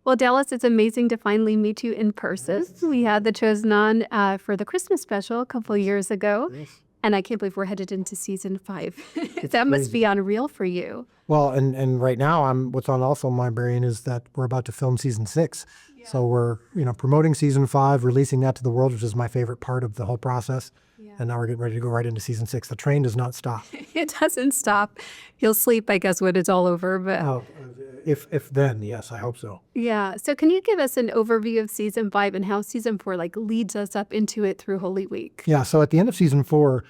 Well, Dallas, it's amazing to finally meet you in person. We had the Chosen On for the Christmas special a couple of years ago, Yes. and I can't believe we're headed into season 5. It's That must crazy. be unreal for you. Well, and right now what's on also my brain is that we're about to film season 6. So we're, promoting season 5, releasing that to the world, which is my favorite part of the whole process. Yeah. And now we're getting ready to go right into season 6. The train does not stop. It doesn't stop. You'll sleep, I guess, when it's all over. But Oh, if then, yes, I hope so. yeah. So can you give us an overview of season 5 and how season 4 leads us up into it through Holy Week? Yeah, so at the end of season 4,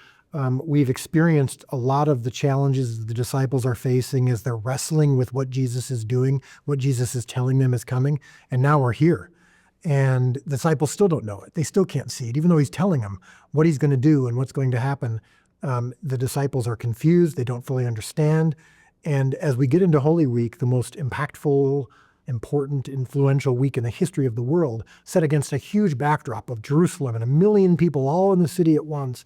we've experienced a lot of the challenges the disciples are facing as they're wrestling with what Jesus is doing, what Jesus is telling them is coming, and now we're here. And the disciples still don't know it. They still can't see it, even though he's telling them what he's going to do and what's going to happen. The disciples are confused. They don't fully understand. And as we get into Holy Week, the most impactful, important, influential week in the history of the world, set against a huge backdrop of Jerusalem and 1 million people all in the city at once,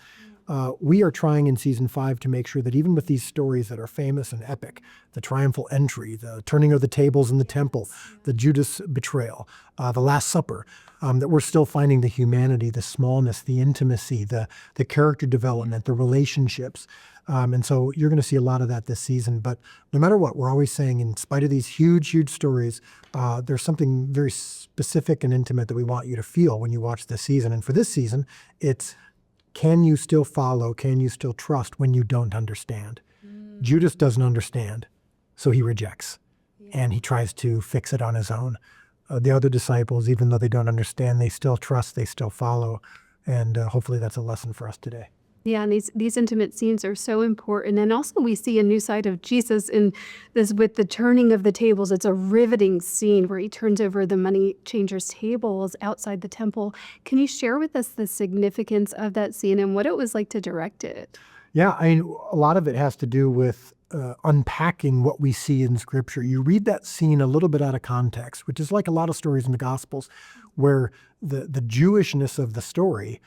we are trying in season 5 to make sure that even with these stories that are famous and epic, the triumphal entry, the turning of the tables in the temple, the Judas betrayal, the Last Supper, that we're still finding the humanity, the smallness, the intimacy, the character development, the relationships. And so you're going to see a lot of that this season. But no matter what, we're always saying, in spite of these huge, huge stories, there's something very specific and intimate that we want you to feel when you watch this season. And for this season, it's, can you still follow? Can you still trust when you don't understand? Judas doesn't understand, so he rejects, and he tries to fix it on his own. The other disciples, even though they don't understand, they still trust, they still follow, and hopefully that's a lesson for us today. Yeah, and these intimate scenes are so important. And also we see a new side of Jesus in this with the turning of the tables. It's a riveting scene where he turns over the money changers' tables outside the temple. Can you share with us the significance of that scene and what it was like to direct it? Yeah, a lot of it has to do with unpacking what we see in Scripture. You read that scene a little bit out of context, which is like a lot of stories in the Gospels, where the Jewishness of the story,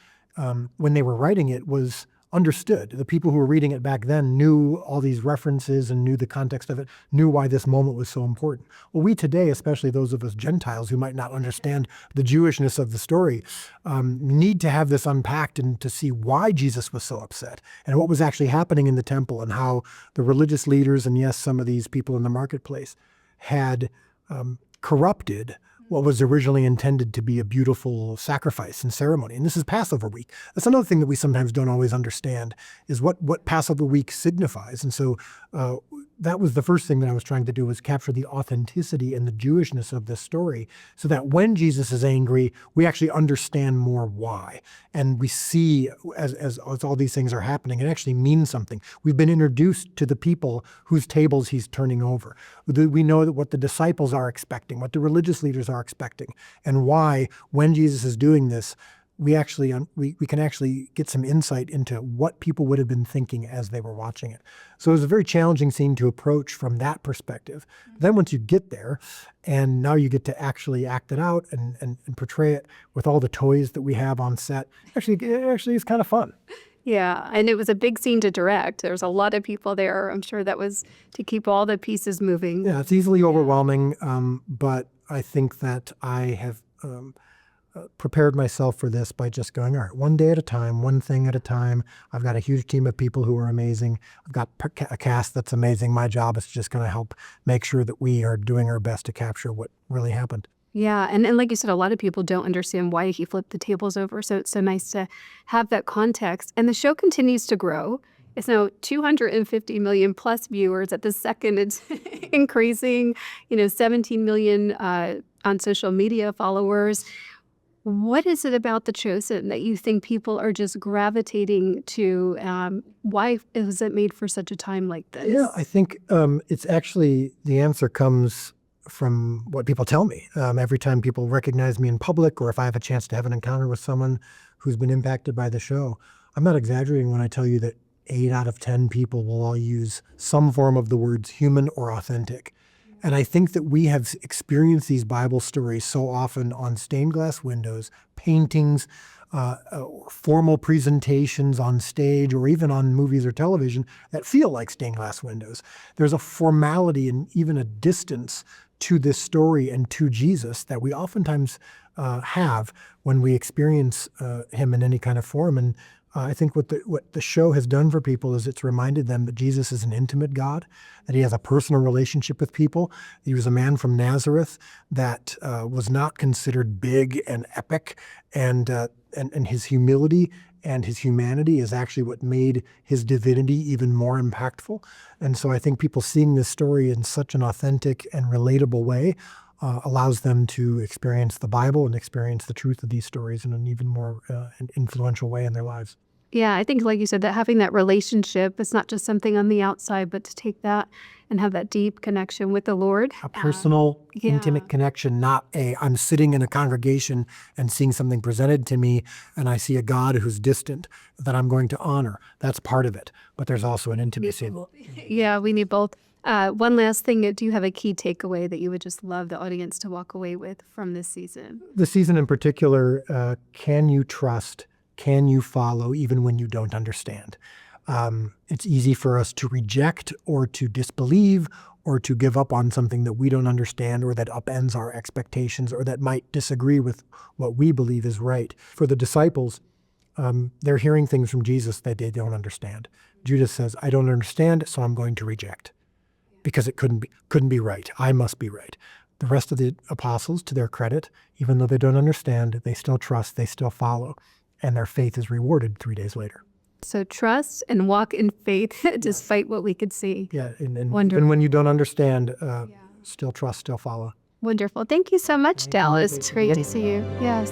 when they were writing it, was understood. The people who were reading it back then knew all these references and knew the context of it, knew why this moment was so important. Well, we today, especially those of us Gentiles who might not understand the Jewishness of the story, need to have this unpacked and to see why Jesus was so upset and what was actually happening in the temple and how the religious leaders and, yes, some of these people in the marketplace had corrupted what was originally intended to be a beautiful sacrifice and ceremony. And this is Passover week. That's another thing that we sometimes don't always understand, is what Passover week signifies. And so that was the first thing that I was trying to do, was capture the authenticity and the Jewishness of this story, so that when Jesus is angry, we actually understand more why. And we see, as all these things are happening, it actually means something. We've been introduced to the people whose tables he's turning over. We know that what the disciples are expecting, what the religious leaders are expecting, and why, when Jesus is doing this, we can actually get some insight into what people would have been thinking as they were watching it. So it was a very challenging scene to approach from that perspective. Then once you get there, and now you get to actually act it out and portray it with all the toys that we have on set, it actually is kind of fun. Yeah, and it was a big scene to direct. There's a lot of people there. I'm sure that was to keep all the pieces moving. Yeah, it's easily overwhelming, but I think that I have prepared myself for this by just going, all right, one day at a time, one thing at a time. I've got a huge team of people who are amazing. I've got a cast that's amazing. My job is just going to help make sure that we are doing our best to capture what really happened. Yeah, and like you said, a lot of people don't understand why he flipped the tables over, so it's so nice to have that context. And the show continues to grow. It's now 250 million plus viewers at the second. It's increasing, 17 million on social media followers. What is it about The Chosen that you think people are just gravitating to? Why is it made for such a time like this? Yeah, I think it's actually, the answer comes from what people tell me. Every time people recognize me in public, or if I have a chance to have an encounter with someone who's been impacted by the show, I'm not exaggerating when I tell you that 8 out of 10 people will all use some form of the words human or authentic. And I think that we have experienced these Bible stories so often on stained glass windows, paintings, formal presentations on stage, or even on movies or television that feel like stained glass windows. There's a formality and even a distance to this story and to Jesus that we oftentimes have when we experience him in any kind of form. And I think what the show has done for people is it's reminded them that Jesus is an intimate God, that he has a personal relationship with people. He was a man from Nazareth that was not considered big and epic, and his humility and his humanity is actually what made his divinity even more impactful. And so I think people seeing this story in such an authentic and relatable way allows them to experience the Bible and experience the truth of these stories in an even more influential way in their lives. Yeah, I think, like you said, that having that relationship, it's not just something on the outside, but to take that and have that deep connection with the Lord. A personal, Yeah. intimate connection, not I'm sitting in a congregation and seeing something presented to me and I see a God who's distant that I'm going to honor. That's part of it. But there's also an intimacy. Yeah, we need both. One last thing, do you have a key takeaway that you would just love the audience to walk away with from this season? The season in particular, can you trust? Can you follow even when you don't understand? It's easy for us to reject or to disbelieve or to give up on something that we don't understand or that upends our expectations or that might disagree with what we believe is right. For the disciples, they're hearing things from Jesus that they don't understand. Judas says, I don't understand, so I'm going to reject because it couldn't be right. I must be right. The rest of the apostles, to their credit, even though they don't understand, they still trust, they still follow, and their faith is rewarded 3 days later. So trust and walk in faith despite what we could see. Yeah, and Wonderful. even when you don't understand, still trust, still follow. Wonderful. Thank you so much, Thank you. Dallas. It's great to see you. Yes.